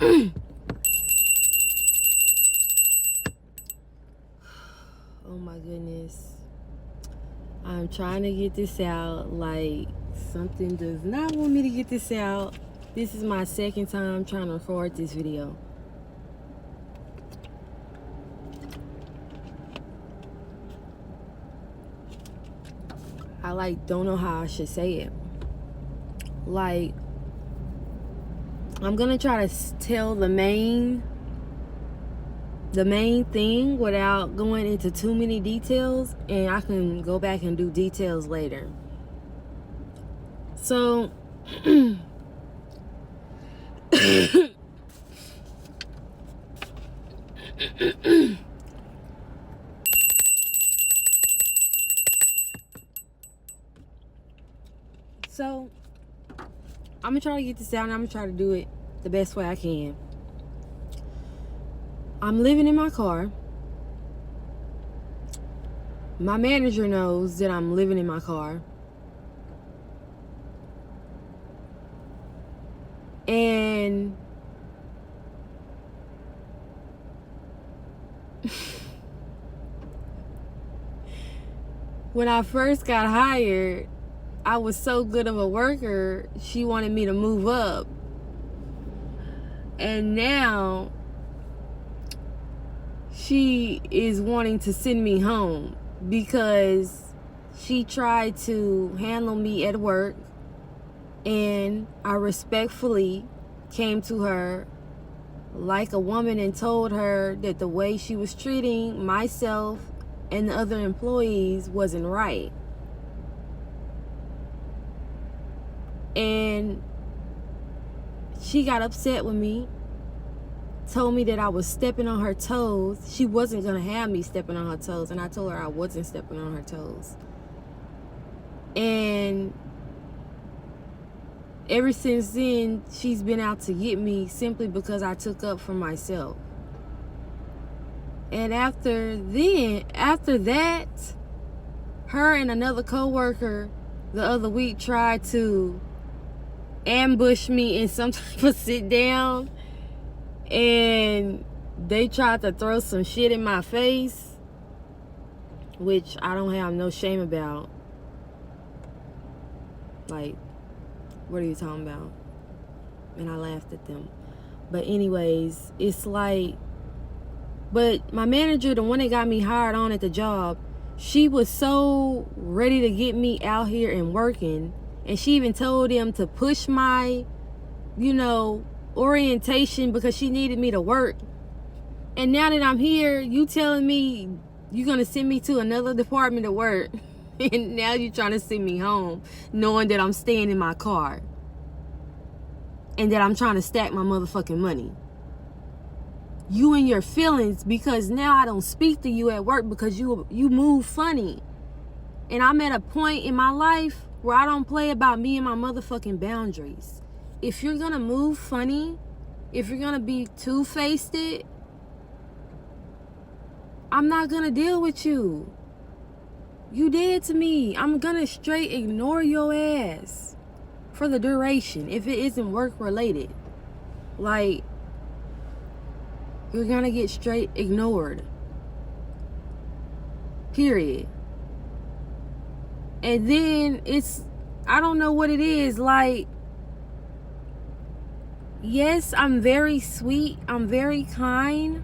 Oh my goodness. I'm trying to get this out. Like, something does not want me to get this out. This is my second time trying to record this video. I don't know how I should say it. Like, I'm gonna try to tell the main thing without going into too many details, and I can go back and do details later. So so I'm gonna try to get this out, and I'm gonna try to do it the best way I can. I'm living in my car. My manager knows that I'm living in my car. And when I first got hired, I was so good of a worker, she wanted me to move up. And now she is wanting to send me home because she tried to handle me at work, and I respectfully came to her like a woman and told her that the way she was treating myself and the other employees wasn't right. And she got upset with me, told me that I was stepping on her toes. She wasn't going to have me stepping on her toes, and I told her I wasn't stepping on her toes. And ever since then, she's been out to get me simply because I took up for myself. And after that, her and another coworker the other week tried to ambush me in some type of sit down, and they tried to throw some shit in my face, which I don't have no shame about. Like, what are you talking about? And I laughed at them. But anyways, it's like, but my manager, the one that got me hired on at the job, she was so ready to get me out here and working. And she even told them to push my, orientation because she needed me to work. And now that I'm here, you telling me you're going to send me to another department to work. And now you're trying to send me home knowing that I'm staying in my car. And that I'm trying to stack my motherfucking money. You and your feelings, because now I don't speak to you at work because you move funny. And I'm at a point in my life where I don't play about me and my motherfucking boundaries. If you're gonna move funny, if you're gonna be two-faced, I'm not gonna deal with you. You dead to me. I'm gonna straight ignore your ass for the duration if it isn't work related. Like, you're gonna get straight ignored. Period. And then I don't know what it is. Like, yes, I'm very sweet. I'm very kind.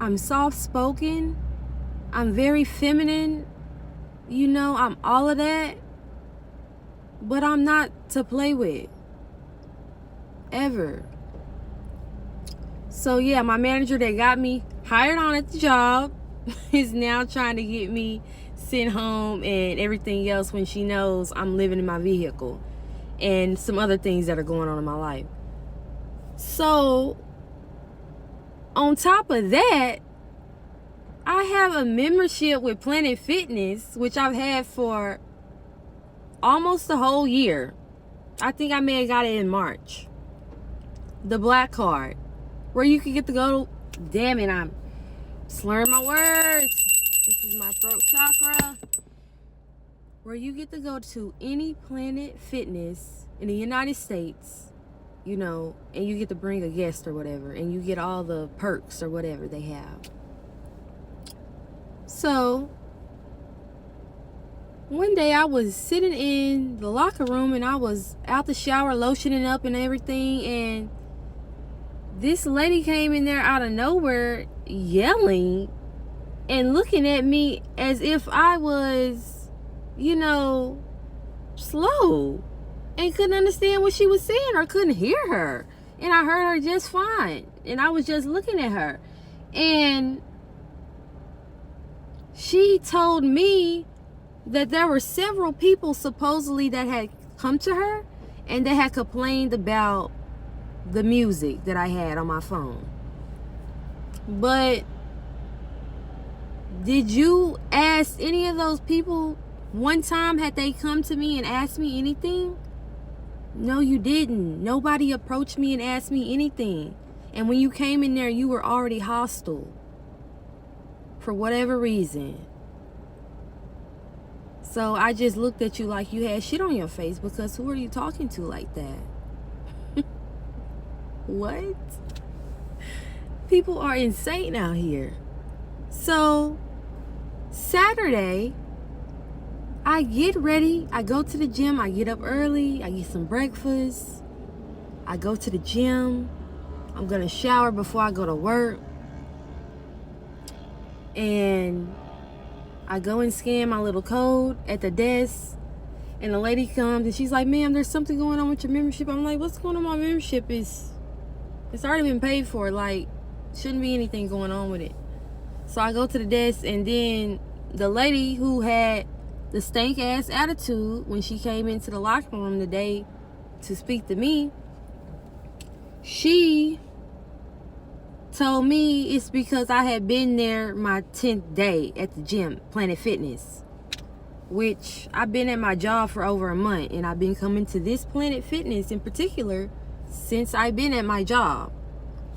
I'm soft-spoken. I'm very feminine. I'm all of that. But I'm not to play with. Ever. So yeah, my manager that got me hired on at the job is now trying to get me sent home and everything else when she knows I'm living in my vehicle and some other things that are going on in my life. So on top of that, I have a membership with Planet Fitness, which I've had for almost a whole year. I think I may have got it in March. The black card, where you can get to go. Damn it, I'm slurring my words. This is my throat chakra. Where you get to go to any Planet Fitness in the United States you know, and you get to bring a guest or whatever, and you get all the perks or whatever they have. So one day I was sitting in the locker room and I was out the shower lotioning up and everything, and this lady came in there out of nowhere yelling and looking at me as if I was, you know, slow and couldn't understand what she was saying or couldn't hear her. And I heard her just fine. And I was just looking at her. And she told me that there were several people supposedly that had come to her and they had complained about the music that I had on my phone. But did you ask any of those people one time, had they come to me and asked me anything? No, you didn't. Nobody approached me and asked me anything. And when you came in there, you were already hostile for whatever reason. So I just looked at you like you had shit on your face, because who are you talking to like that? What? People are insane out here. So Saturday, I get ready. I go to the gym. I get up early. I get some breakfast. I go to the gym. I'm going to shower before I go to work. And I go and scan my little code at the desk. And the lady comes and she's like, ma'am, there's something going on with your membership. I'm like, what's going on with my membership? It's already been paid for. Like, shouldn't be anything going on with it. So I go to the desk, and then the lady who had the stank ass attitude when she came into the locker room today to speak to me, she told me it's because I had been there my 10th day at the gym, Planet Fitness, which I've been at my job for over a month, and I've been coming to this Planet Fitness in particular since I've been at my job.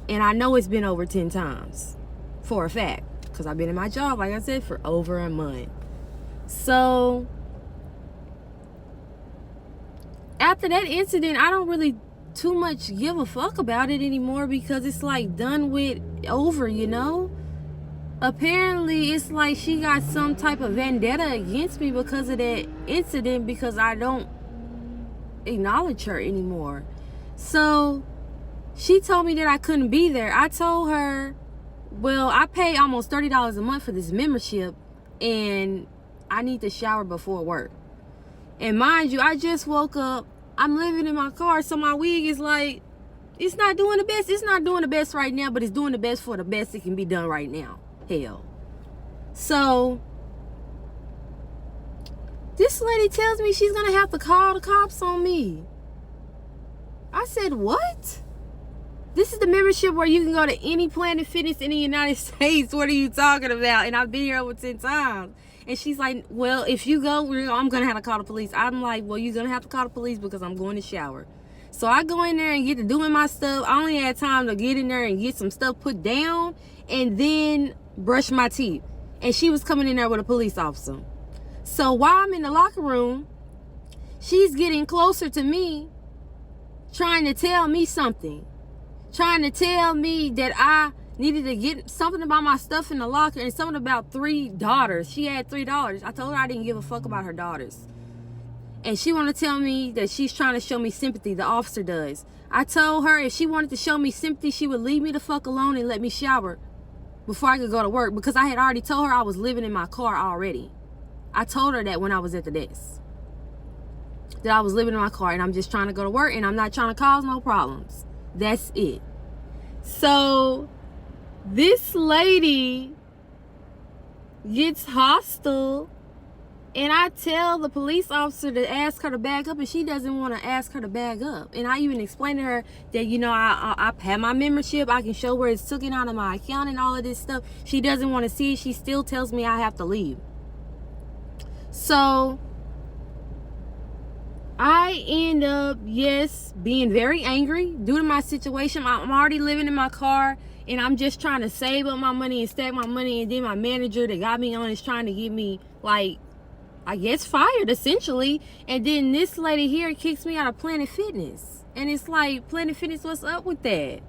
And I know it's been over 10 times for a fact, because I've been in my job, like I said, for over a month. So after that incident, I don't really too much give a fuck about it anymore, because it's like done with, over, you know. Apparently it's like she got some type of vendetta against me because of that incident, because I don't acknowledge her anymore. So she told me that I couldn't be there. I told her, well, I pay almost $30 a month for this membership, and I need to shower before work. And mind you, I just woke up. I'm living in my car, so my wig is like, it's not doing the best. It's not doing the best right now, but it's doing the best for the best it can be done right now. Hell. So this lady tells me she's gonna have to call the cops on me. I said, what? This is the membership where you can go to any Planet Fitness in the United States. What are you talking about? And I've been here over 10 times. And she's like, well, if you go, I'm going to have to call the police. I'm like, well, you're going to have to call the police because I'm going to shower. So I go in there and get to doing my stuff. I only had time to get in there and get some stuff put down and then brush my teeth. And she was coming in there with a police officer. So while I'm in the locker room, she's getting closer to me, trying to tell me something. Trying to tell me that I needed to get something about my stuff in the locker, and something about 3 daughters. She had 3 daughters. I told her I didn't give a fuck about her daughters. And she wanted to tell me that she's trying to show me sympathy. The officer does. I told her if she wanted to show me sympathy, she would leave me the fuck alone and let me shower before I could go to work, because I had already told her I was living in my car already. I told her that when I was at the desk, that I was living in my car and I'm just trying to go to work and I'm not trying to cause no problems. That's it. So this lady gets hostile, and I tell the police officer to ask her to back up, and she doesn't want to ask her to back up. And I even explained to her that, you know, I have my membership. I can show where it's taken out of my account and all of this stuff. She doesn't want to see it. She still tells me I have to leave. So I end up, yes, being very angry due to my situation. I'm already living in my car, and I'm just trying to save up my money and stack my money. And then my manager that got me on is trying to get me, like, I guess fired, essentially. And then this lady here kicks me out of Planet Fitness. And it's like, Planet Fitness, what's up with that?